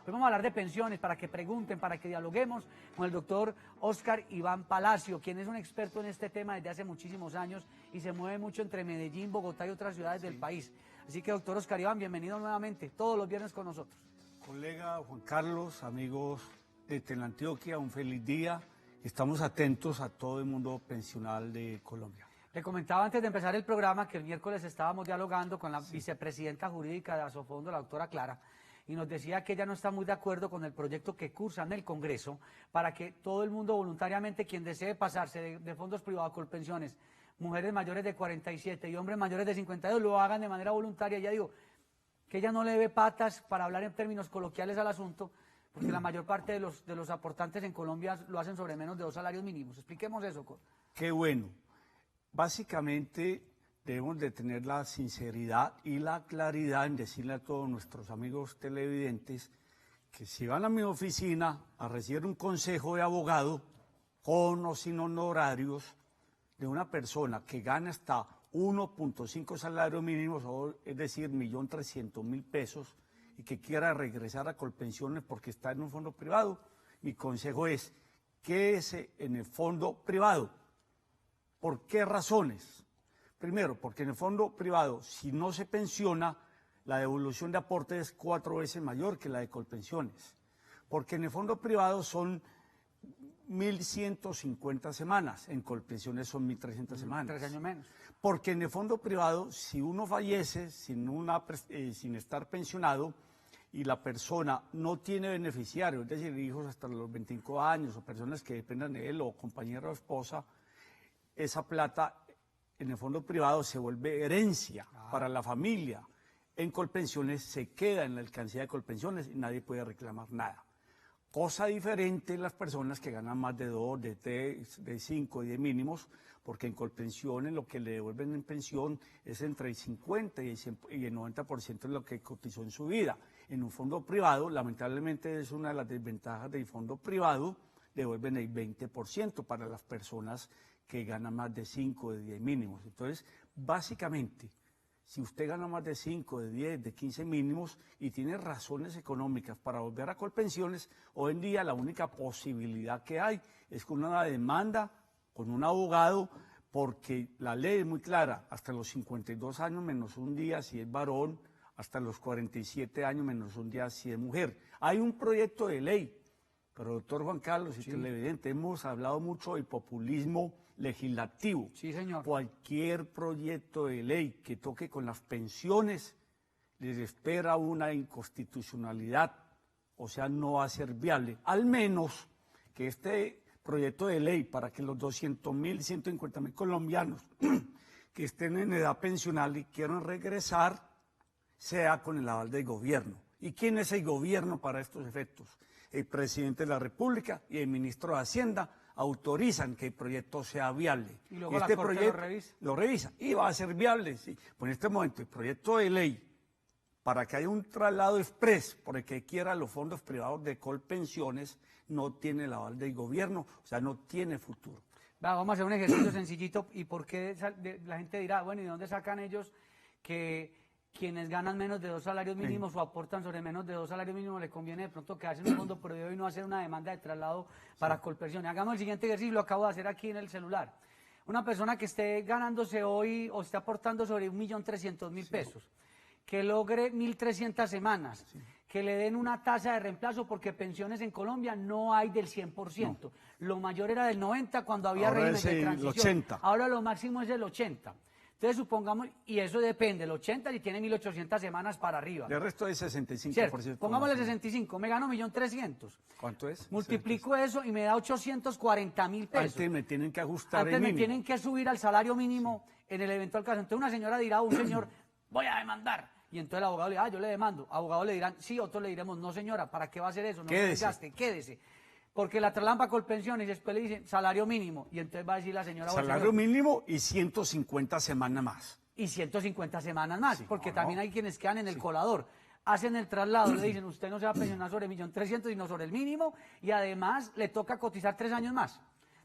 Hoy vamos a hablar de pensiones para que pregunten, para que dialoguemos con el doctor Óscar Iván Palacio, quien es un experto en este tema desde hace muchísimos años y se mueve mucho entre Medellín, Bogotá y otras ciudades del país. Así que, doctor Óscar Iván, bienvenido nuevamente, todos los viernes con nosotros. Colega Juan Carlos, amigos de Teleantioquia, un feliz día. Estamos atentos a todo el mundo pensional de Colombia. Le comentaba antes de empezar el programa que el miércoles estábamos dialogando con la vicepresidenta jurídica de Asofondo, la doctora Clara, y nos decía que ella no está muy de acuerdo con el proyecto que cursa en el Congreso para que todo el mundo voluntariamente, quien desee pasarse de fondos privados a Colpensiones, mujeres mayores de 47 y hombres mayores de 52, lo hagan de manera voluntaria. Ya digo, que ella no le ve patas, para hablar en términos coloquiales, al asunto, porque la mayor parte de los aportantes en Colombia lo hacen sobre menos de 2 salarios mínimos. Expliquemos eso. Qué bueno. Básicamente debemos de tener la sinceridad y la claridad en decirle a todos nuestros amigos televidentes que si van a mi oficina a recibir un consejo de abogado con o sin honorarios de una persona que gana hasta 1.5 salarios mínimos, es decir, 1.300.000 pesos, y que quiera regresar a Colpensiones porque está en un fondo privado, mi consejo es quédese en el fondo privado. ¿Por qué razones? Primero, porque en el fondo privado, si no se pensiona, la devolución de aporte es 4 veces mayor que la de Colpensiones. Porque en el fondo privado son 1.150 semanas, en Colpensiones son 1.300 semanas. 3 años menos. Porque en el fondo privado, si uno fallece sin estar pensionado y la persona no tiene beneficiario, es decir, hijos hasta los 25 años o personas que dependan de él o compañero o esposa, esa plata en el fondo privado se vuelve herencia para la familia. En Colpensiones se queda en la alcancía de Colpensiones y nadie puede reclamar nada. Cosa diferente las personas que ganan más de 2, de 3, de 5, de mínimos, porque en Colpensiones lo que le devuelven en pensión es entre el 50 y el 90% de lo que cotizó en su vida. En un fondo privado, lamentablemente es una de las desventajas del fondo privado, devuelven el 20% para las personas que ganan más de 5, de 10 mínimos. Entonces, básicamente, si usted gana más de 5, de 10, de 15 mínimos y tiene razones económicas para volver a Colpensiones, hoy en día la única posibilidad que hay es con una demanda, con un abogado, porque la ley es muy clara, hasta los 52 años menos un día si es varón, hasta los 47 años menos un día si es mujer. Hay un proyecto de ley, pero doctor Juan Carlos y televidente, hemos hablado mucho del populismo legislativo. Sí, señor. Cualquier proyecto de ley que toque con las pensiones les espera una inconstitucionalidad, o sea, no va a ser viable. Al menos que este proyecto de ley para que los 200.000, 150.000 colombianos que estén en edad pensional y quieran regresar, sea con el aval del gobierno. ¿Y quién es el gobierno para estos efectos? El presidente de la República y el ministro de Hacienda autorizan que el proyecto sea viable. Y luego este la Corte proyecto lo revisa y va a ser viable. Sí. Pues en este momento el proyecto de ley para que haya un traslado express por el que quiera los fondos privados de Colpensiones no tiene el aval del gobierno, o sea, no tiene futuro. Vamos a hacer un ejercicio sencillito. ¿Y por qué la gente dirá, bueno, ¿y de dónde sacan ellos que quienes ganan menos de 2 salarios mínimos o aportan sobre menos de 2 salarios mínimos le conviene de pronto quedarse en un fondo privado y no hacer una demanda de traslado para Colpensiones? Hagamos el siguiente ejercicio, lo acabo de hacer aquí en el celular. Una persona que esté ganándose hoy o esté aportando sobre 1.300.000 pesos, que logre 1.300 semanas, que le den una tasa de reemplazo, porque pensiones en Colombia no hay del 100%. Lo mayor era del 90% cuando había régimen de transición. Ahora lo máximo es el 80%. Entonces supongamos, y eso depende, el 80 y tiene 1.800 semanas para arriba. El resto es 65%. ¿Cierto? Pongámosle 65, me gano 1.300.000. ¿Cuánto es? Multiplico eso y me da 840.000 pesos. Antes me tienen que ajustar el mínimo. mínimo. Me tienen que subir al salario mínimo en el eventual caso. Entonces una señora dirá, un señor, voy a demandar. Y entonces el abogado le dirá, yo le demando. Abogado le dirán, sí, otros le diremos, no señora, ¿para qué va a hacer eso? No se desgaste, quédese. Porque la traslada Colpensiones y después le dicen salario mínimo. Y entonces va a decir la señora... Salario mínimo y 150 semanas más. Y 150 semanas más, porque también hay quienes quedan en el colador. Hacen el traslado, le dicen, usted no se va a pensionar sobre 1.300.000, sino sobre el mínimo, y además le toca cotizar 3 años más.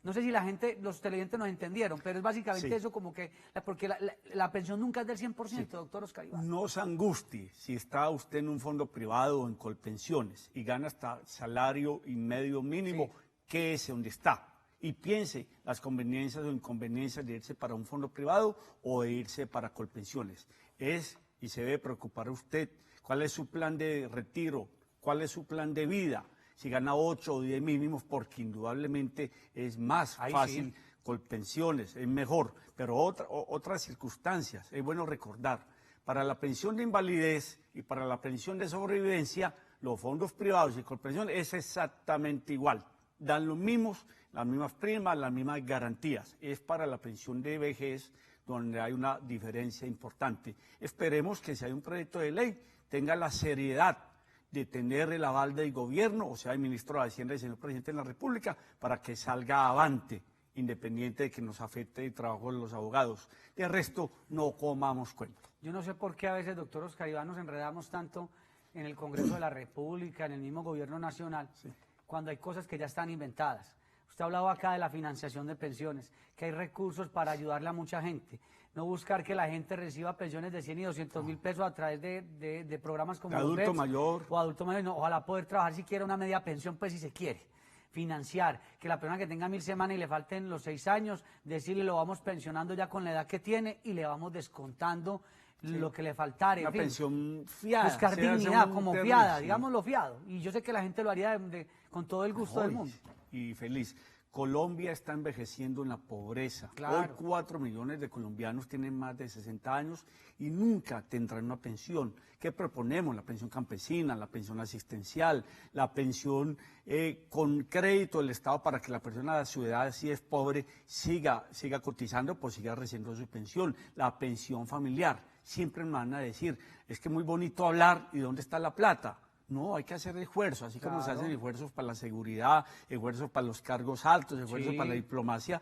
No sé si la gente, los televidentes nos entendieron, pero es básicamente Sí. eso, como que, porque la pensión nunca es del 100%, doctor Oscar Iván. No se angustie si está usted en un fondo privado o en Colpensiones y gana hasta salario y medio mínimo, Sí. quédese donde está y piense las conveniencias o inconveniencias de irse para un fondo privado o de irse para Colpensiones. Es y se debe preocupar usted cuál es su plan de retiro, cuál es su plan de vida, si gana 8 o 10 mínimos, porque indudablemente es más Ahí fácil sí. Colpensiones, es mejor, pero otras circunstancias, es bueno recordar, para la pensión de invalidez y para la pensión de sobrevivencia, los fondos privados y Colpensiones es exactamente igual, dan los mismos, las mismas primas, las mismas garantías, es para la pensión de vejez donde hay una diferencia importante. Esperemos que si hay un proyecto de ley tenga la seriedad de tener el aval del gobierno, o sea, el ministro de Hacienda y el señor presidente de la República, para que salga avante, independiente de que nos afecte el trabajo de los abogados. De resto, no comamos cuento. Yo no sé por qué a veces, doctor Oscar Iván, nos enredamos tanto en el Congreso de la República, en el mismo gobierno nacional, cuando hay cosas que ya están inventadas. Usted ha hablado acá de la financiación de pensiones, que hay recursos para ayudarle a mucha gente. No buscar que la gente reciba pensiones de 100 y 200 mil pesos a través de programas como De los adulto BEPS mayor. o adulto mayor. No, ojalá poder trabajar siquiera una media pensión, pues si se quiere. Financiar, que la persona que tenga 1000 semanas y le falten los 6 años, decirle lo vamos pensionando ya con la edad que tiene y le vamos descontando lo que le faltare. Una en fin. pensión fiada. Buscar se hace dignidad un como término, fiada, sí. digámoslo fiado. Y yo sé que la gente lo haría con todo el gusto del Hoy, mundo. y feliz. Colombia está envejeciendo en la pobreza. Claro. Hoy 4 millones de colombianos tienen más de 60 años y nunca tendrán una pensión. ¿Qué proponemos? La pensión campesina, la pensión asistencial, la pensión con crédito del Estado para que la persona de su edad, si es pobre, siga cotizando, pues siga recibiendo su pensión. La pensión familiar. Siempre nos van a decir, es que es muy bonito hablar, ¿y dónde está la plata? No, hay que hacer esfuerzos, así como se Claro. hacen esfuerzos para la seguridad, esfuerzos para los cargos altos, esfuerzos Sí. para la diplomacia.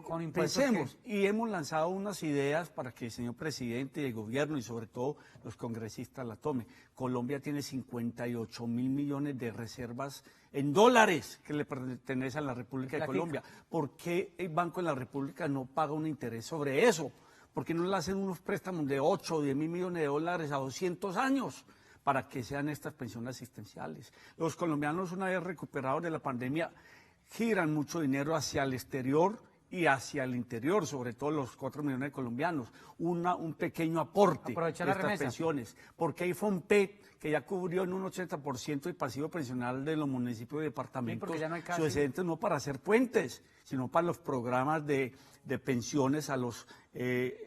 Con impuestos Pensemos, y hemos lanzado unas ideas para que el señor presidente y el gobierno y sobre todo los congresistas la tomen. Colombia tiene 58 mil millones de reservas en dólares que le pertenecen a la República de Platica. Colombia. ¿Por qué el Banco de la República no paga un interés sobre eso? ¿Por qué no le hacen unos préstamos de 8 o 10 mil millones de dólares a 200 años? Para que sean estas pensiones asistenciales. Los colombianos, una vez recuperados de la pandemia, giran mucho dinero hacia el exterior y hacia el interior, sobre todo los 4 millones de colombianos, un pequeño aporte Aprovechar de las estas remesas. pensiones, porque hay FOMPET que ya cubrió en un 80% el pasivo pensional de los municipios y departamentos, porque ya no hay casi. su excedente no para hacer puentes, sino para los programas de pensiones a los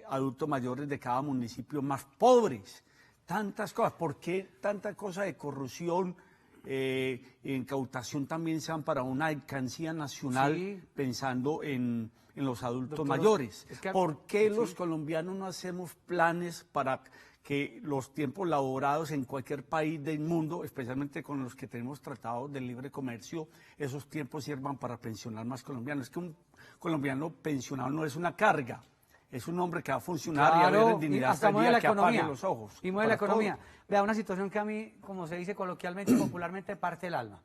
adultos mayores de cada municipio más pobres. Tantas cosas, ¿por qué tanta cosa de corrupción, incautación también sean para una alcancía nacional Sí. pensando en los adultos Doctor, mayores? es que- ¿Por qué sí. los colombianos no hacemos planes para que los tiempos laborados en cualquier país del mundo, especialmente con los que tenemos tratados de libre comercio, esos tiempos sirvan para pensionar más colombianos? Es que un colombiano pensionado no es una carga. Es un hombre que va a funcionar y a ver en dignidad hasta hasta el mueve la día que apague economía. los ojos. Y mueve la Para todo. economía. Vea, una situación que a mí, como se dice coloquialmente y popularmente, parte el alma.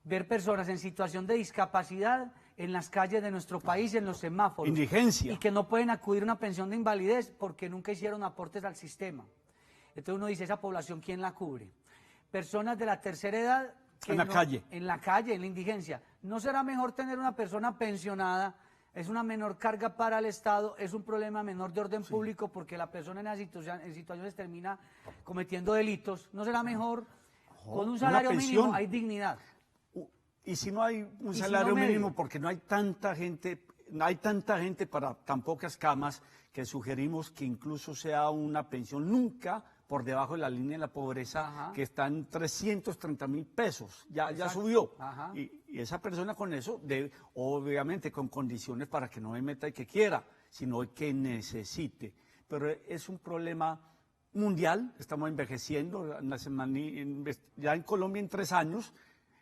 Ver personas en situación de discapacidad en las calles de nuestro país, en los semáforos. Indigencia. Y que no pueden acudir a una pensión de invalidez porque nunca hicieron aportes al sistema. Entonces uno dice, esa población, ¿quién la cubre? Personas de la tercera edad. Que En la calle. En la calle, en la indigencia. ¿No será mejor tener una persona pensionada? Es una menor carga para el Estado, es un problema menor de orden público porque la persona en situaciones termina cometiendo delitos. ¿No será mejor con un una salario pensión. mínimo hay dignidad? Y si no hay un si salario no medio? mínimo, porque no hay tanta gente para tan pocas camas, que sugerimos que incluso sea una pensión nunca por debajo de la línea de la pobreza, Ajá. que está en 330.000 pesos, ya Exacto. subió. Ajá. Y esa persona con eso, debe, obviamente con condiciones para que no me meta el que quiera, sino el que necesite. Pero es un problema mundial, estamos envejeciendo, ya en Colombia en 3 años.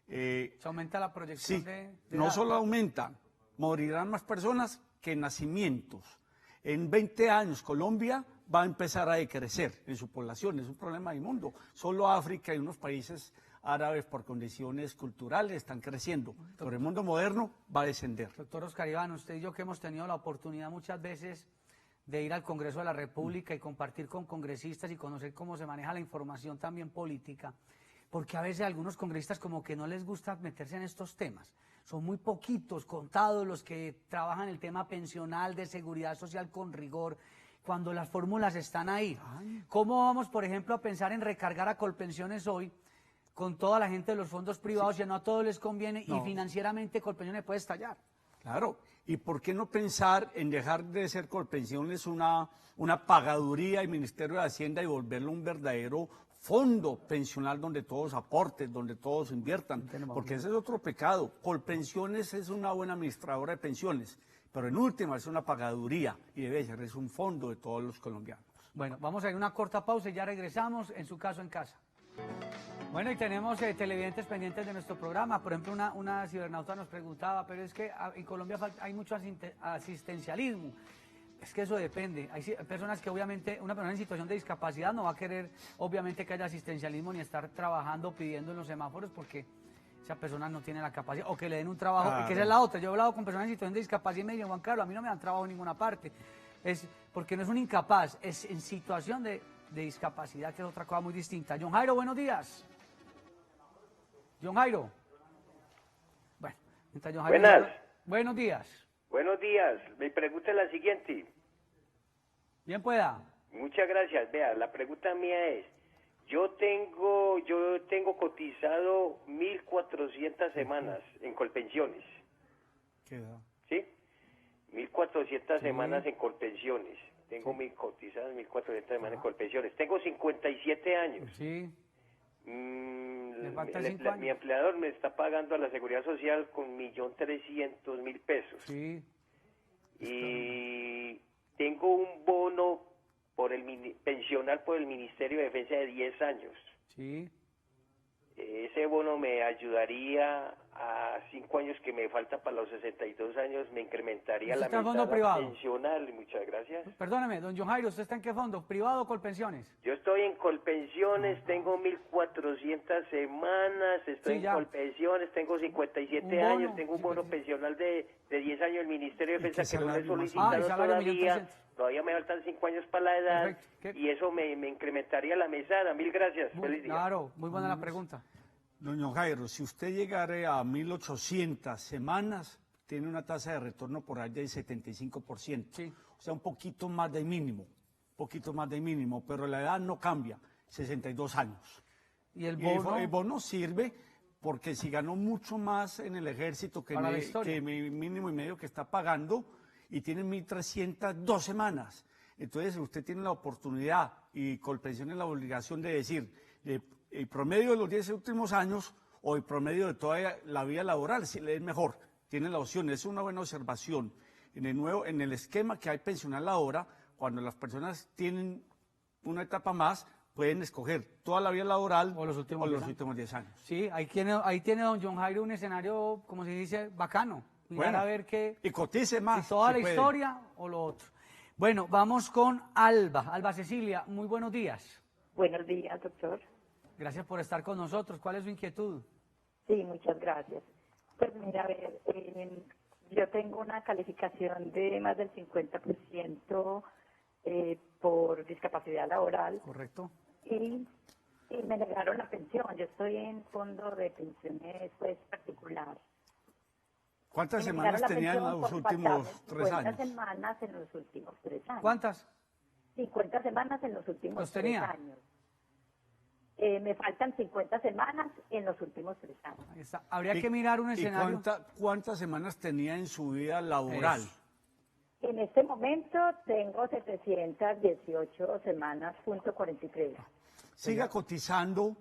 Se aumenta la proyección Sí, de no edad. solo aumentan, morirán más personas que nacimientos. En 20 años Colombia va a empezar a decrecer en su población, es un problema del mundo. Solo África y unos países árabes por condiciones culturales están creciendo, pero el mundo moderno va a descender. Doctor Oscar Iván, usted y yo que hemos tenido la oportunidad muchas veces de ir al Congreso de la República y compartir con congresistas y conocer cómo se maneja la información también política, porque a veces a algunos congresistas como que no les gusta meterse en estos temas. Son muy poquitos, contados los que trabajan el tema pensional, de seguridad social con rigor, cuando las fórmulas están ahí. ¿Cómo vamos, por ejemplo, a pensar en recargar a Colpensiones hoy con toda la gente de los fondos privados, si no a todos les conviene y financieramente Colpensiones puede estallar? Claro, ¿y por qué no pensar en dejar de ser Colpensiones una pagaduría del Ministerio de Hacienda y volverlo un verdadero fondo pensional donde todos aporten, donde todos inviertan? Porque ese es otro pecado. Colpensiones es una buena administradora de pensiones, pero en última es una pagaduría y debe ser, es un fondo de todos los colombianos. Bueno, vamos a ir a una corta pausa y ya regresamos en Su Caso en Casa. Bueno, y tenemos televidentes pendientes de nuestro programa. Por ejemplo, una cibernauta nos preguntaba, pero es que en Colombia hay mucho asistencialismo. Es que eso depende. Hay personas que obviamente, una persona en situación de discapacidad no va a querer obviamente que haya asistencialismo ni estar trabajando, pidiendo en los semáforos porque esa persona no tiene la capacidad, o que le den un trabajo, que esa es la otra. Yo he hablado con personas en situación de discapacidad y me dicen, Juan Carlos, a mí no me dan trabajo en ninguna parte. Es porque no es un incapaz, es en situación de discapacidad, que es otra cosa muy distinta. John Jairo, buenos días. John Jairo. Bueno, mientras John Jairo. Buenas. Buenos días. Buenos días. Mi pregunta es la siguiente. Bien pueda. Muchas gracias. Vea, la pregunta mía es, yo tengo cotizado 1.400 semanas en Colpensiones. ¿Qué edad? ¿Sí? 1.400 semanas en Colpensiones. Tengo cotizadas 1.400 semanas en Colpensiones. Tengo 57 años. Sí. Mi años. empleador me está pagando a la Seguridad Social con 1.300.000 pesos. Sí. Y tengo un bono pensional por el Ministerio de Defensa de 10 años. Sí. Ese bono me ayudaría a 5 años que me falta para los 62 años, me incrementaría la está en fondo mesada privado? pensional. Muchas gracias. Perdóneme, don John Jairo, ¿usted está en qué fondo? ¿Privado o Colpensiones? Yo estoy en Colpensiones, tengo 1.400 semanas, estoy Sí, en Colpensiones, tengo 57 años, tengo un bono pensional de 10 años del Ministerio de Defensa que no lo he solicitado todavía. Todavía me faltan 5 años para la edad. Y eso me incrementaría la mesada. Mil gracias. Feliz día. Claro, muy buena la pregunta. Doña Jairo, si usted llegara a 1.800 semanas, tiene una tasa de retorno por allá del 75%. Sí. O sea, un poquito más del mínimo, pero la edad no cambia, 62 años. ¿Y el bono? El bono sirve porque si ganó mucho más en el ejército que mi mínimo y medio que está pagando, y tiene 1.302 semanas. Entonces usted tiene la oportunidad, y Colpensiones la obligación de decir, el promedio de los 10 últimos años o el promedio de toda la vida laboral, si le es mejor, tiene la opción. Es una buena observación. En el esquema que hay pensional ahora, cuando las personas tienen una etapa más, pueden escoger toda la vida laboral o los últimos 10 años. Sí, ahí tiene don John Jairo un escenario, como se dice, bacano. Bueno, a ver qué, y cotice más. Si toda la puede. historia o lo otro. Bueno, vamos con Alba. Alba Cecilia, muy buenos días. Buenos días, doctor. Gracias por estar con nosotros. ¿Cuál es su inquietud? Sí, muchas gracias. Pues mira, a ver, yo tengo una calificación de más del 50% por discapacidad laboral. Correcto. Y me negaron la pensión. Yo estoy en fondo de pensiones pues, particular. ¿Cuántas semanas tenía en los últimos 3 años? 50 semanas en los últimos 3 años. ¿Cuántas? 50 semanas en los últimos 3 años. Me faltan 50 semanas en los últimos 3 años. Ahí está. Habría que mirar un escenario. ¿Y cuántas semanas tenía en su vida laboral? Eso. En este momento tengo 718 semanas, punto 43. Siga cotizando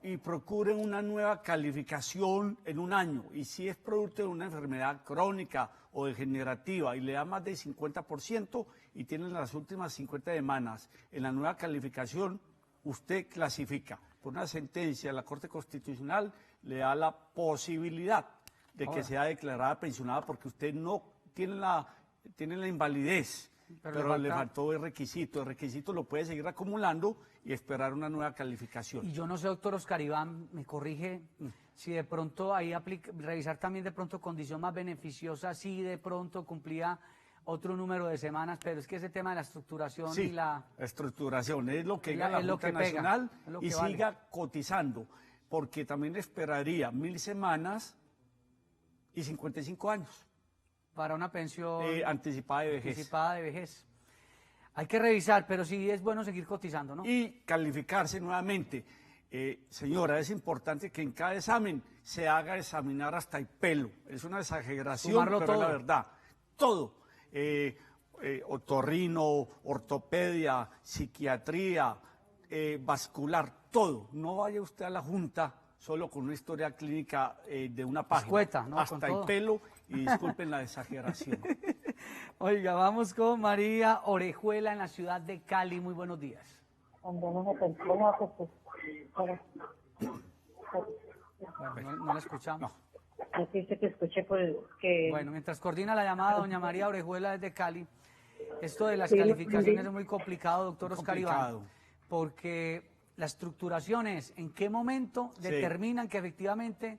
y procure una nueva calificación en un año. Y si es producto de una enfermedad crónica o degenerativa y le da más del 50% y tiene las últimas 50 semanas en la nueva calificación, usted clasifica. Por una sentencia de la Corte Constitucional le da la posibilidad de que sea declarada pensionada porque usted no tiene la invalidez pero le faltó el requisito. El requisito lo puede seguir acumulando y esperar una nueva calificación. Y yo no sé, doctor Oscar Iván, me corrige, si de pronto ahí revisar también de pronto condición más beneficiosa, si de pronto cumplía otro número de semanas, pero es que ese tema de la estructuración sí, y la estructuración es lo que la Junta Nacional y siga cotizando, porque también esperaría 1000 semanas y 55 años. Para una pensión anticipada de vejez. Anticipada de vejez. Hay que revisar, pero sí es bueno seguir cotizando, ¿no? Y calificarse nuevamente. Señora, es importante que en cada examen se haga examinar hasta el pelo. Es una exageración, sumarlo pero todo. Es la verdad. Todo. Otorrino, ortopedia, psiquiatría, vascular, todo. No vaya usted a la Junta solo con una historia clínica de una página. Escueta, ¿no? Hasta el pelo, y disculpen la exageración. Oiga, vamos con María Orejuela en la ciudad de Cali. Muy buenos días. Bueno, no la escuchamos. No. Bueno, mientras coordina la llamada, doña María Orejuela desde Cali, esto de las calificaciones es muy complicado, doctor Oscar Iván, porque la estructuración es en qué momento determinan que efectivamente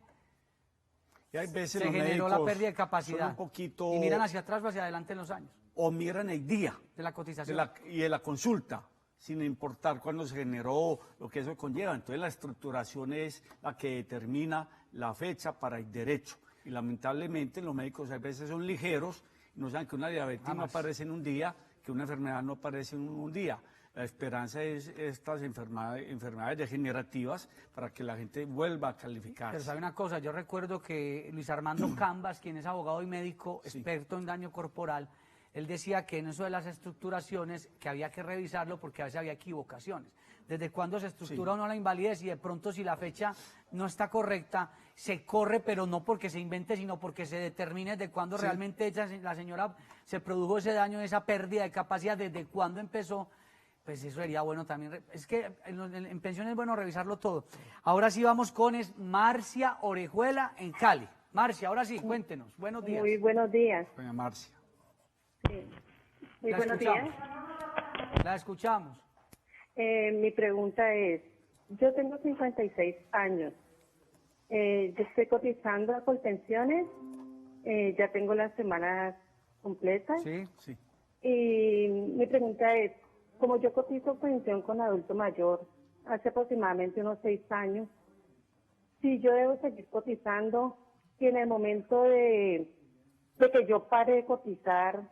y hay veces se generó la pérdida de capacidad y miran hacia atrás o hacia adelante en los años. O miran el día de la cotización y de la consulta, sin importar cuándo se generó, lo que eso conlleva. Entonces la estructuración es la que determina la fecha para el derecho. Y lamentablemente los médicos a veces son ligeros, y no saben que una diabetes no aparece en un día, que una enfermedad no aparece en un día. La esperanza es estas enfermedades degenerativas para que la gente vuelva a calificar. Pero sabe una cosa, yo recuerdo que Luis Armando Cambas, quien es abogado y médico experto en daño corporal, él decía que en eso de las estructuraciones, que había que revisarlo porque a veces había equivocaciones. ¿Desde cuándo se estructura o no la invalidez? Y de pronto si la fecha no está correcta, se corre, pero no porque se invente, sino porque se determine desde cuándo realmente la señora se produjo ese daño, esa pérdida de capacidad, desde cuándo empezó. Pues eso sería bueno también. Es que en pensión es bueno revisarlo todo. Ahora sí vamos con Marcia Orejuela en Cali. Marcia, ahora sí, cuéntenos. Buenos días. Muy buenos días. Doña Marcia. Sí. Muy buenos días. La escuchamos. Mi pregunta es, yo tengo 56 años. Yo estoy cotizando a Colpensiones. Ya tengo las semanas completas. Sí. Y mi pregunta es, como yo cotizo pensión con adulto mayor hace aproximadamente unos 6 años, si yo debo seguir cotizando, si en el momento de que yo pare de cotizar,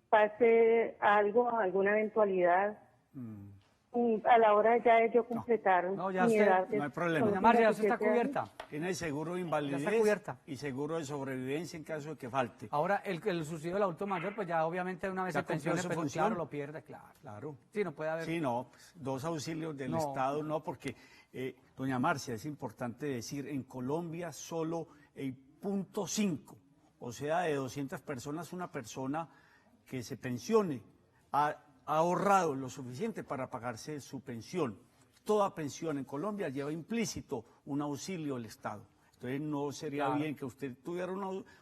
pase algo, alguna eventualidad, a la hora ya de yo completar mi edad. No hay problema. Doña Marcia, ¿usted está cubierta? Tiene el seguro de invalidez y seguro de sobrevivencia en caso de que falte. Ahora, el subsidio del adulto mayor, pues ya obviamente una vez se pensione, pero claro, lo pierde, claro. Sí, no puede haber. Sí, no, pues, 2 auxilios del Estado, no, porque, doña Marcia, es importante decir, en Colombia solo el 0.5, o sea, de 200 personas, una persona que se pensione ha ahorrado lo suficiente para pagarse su pensión. Toda pensión en Colombia lleva implícito un auxilio del Estado. Entonces no sería bien que usted tuviera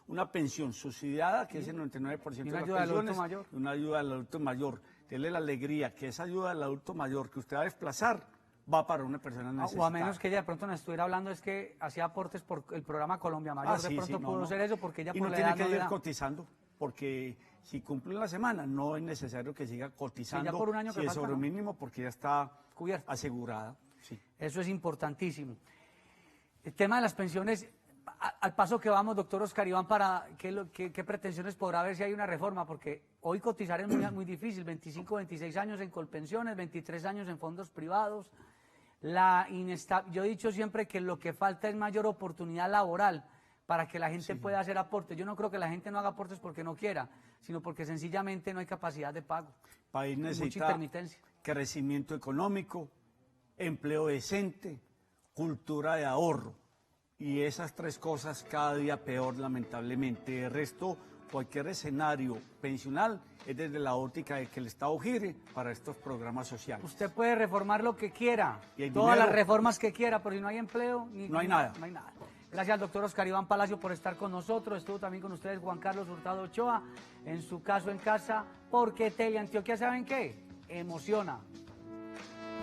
una pensión subsidiada, que es el 99% de las pensiones, una ayuda al adulto mayor. Dele la alegría que esa ayuda al adulto mayor que usted va a desplazar va para una persona necesitada. O a menos que ella de pronto nos estuviera hablando, es que hacía aportes por el programa Colombia Mayor, de pronto pudo ser eso, porque ella y por no la edad tiene que ir cotizando, porque si cumple la semana no es necesario que siga cotizando, ya por un año que si es falta, sobre mínimo, porque ya está cubierta, asegurada. Sí. Eso es importantísimo. El tema de las pensiones, al paso que vamos, doctor Oscar Iván, para ¿qué pretensiones podrá haber si hay una reforma? Porque hoy cotizar es muy difícil, 25, 26 años en Colpensiones, 23 años en fondos privados. Yo he dicho siempre que lo que falta es mayor oportunidad laboral para que la gente pueda hacer aportes. Yo no creo que la gente no haga aportes porque no quiera, sino porque sencillamente no hay capacidad de pago. El país necesita crecimiento económico, empleo decente, cultura de ahorro. Y esas 3 cosas cada día peor, lamentablemente. El resto, cualquier escenario pensional es desde la óptica de que el Estado gire para estos programas sociales. Usted puede reformar lo que quiera, y todas las reformas que quiera, pero si no hay empleo, no hay nada. No hay nada. Gracias al doctor Oscar Iván Palacio por estar con nosotros. Estuvo también con ustedes Juan Carlos Hurtado Ochoa, en su caso en casa, porque Teleantioquia, ¿saben qué? Emociona.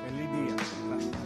Feliz día. Gracias.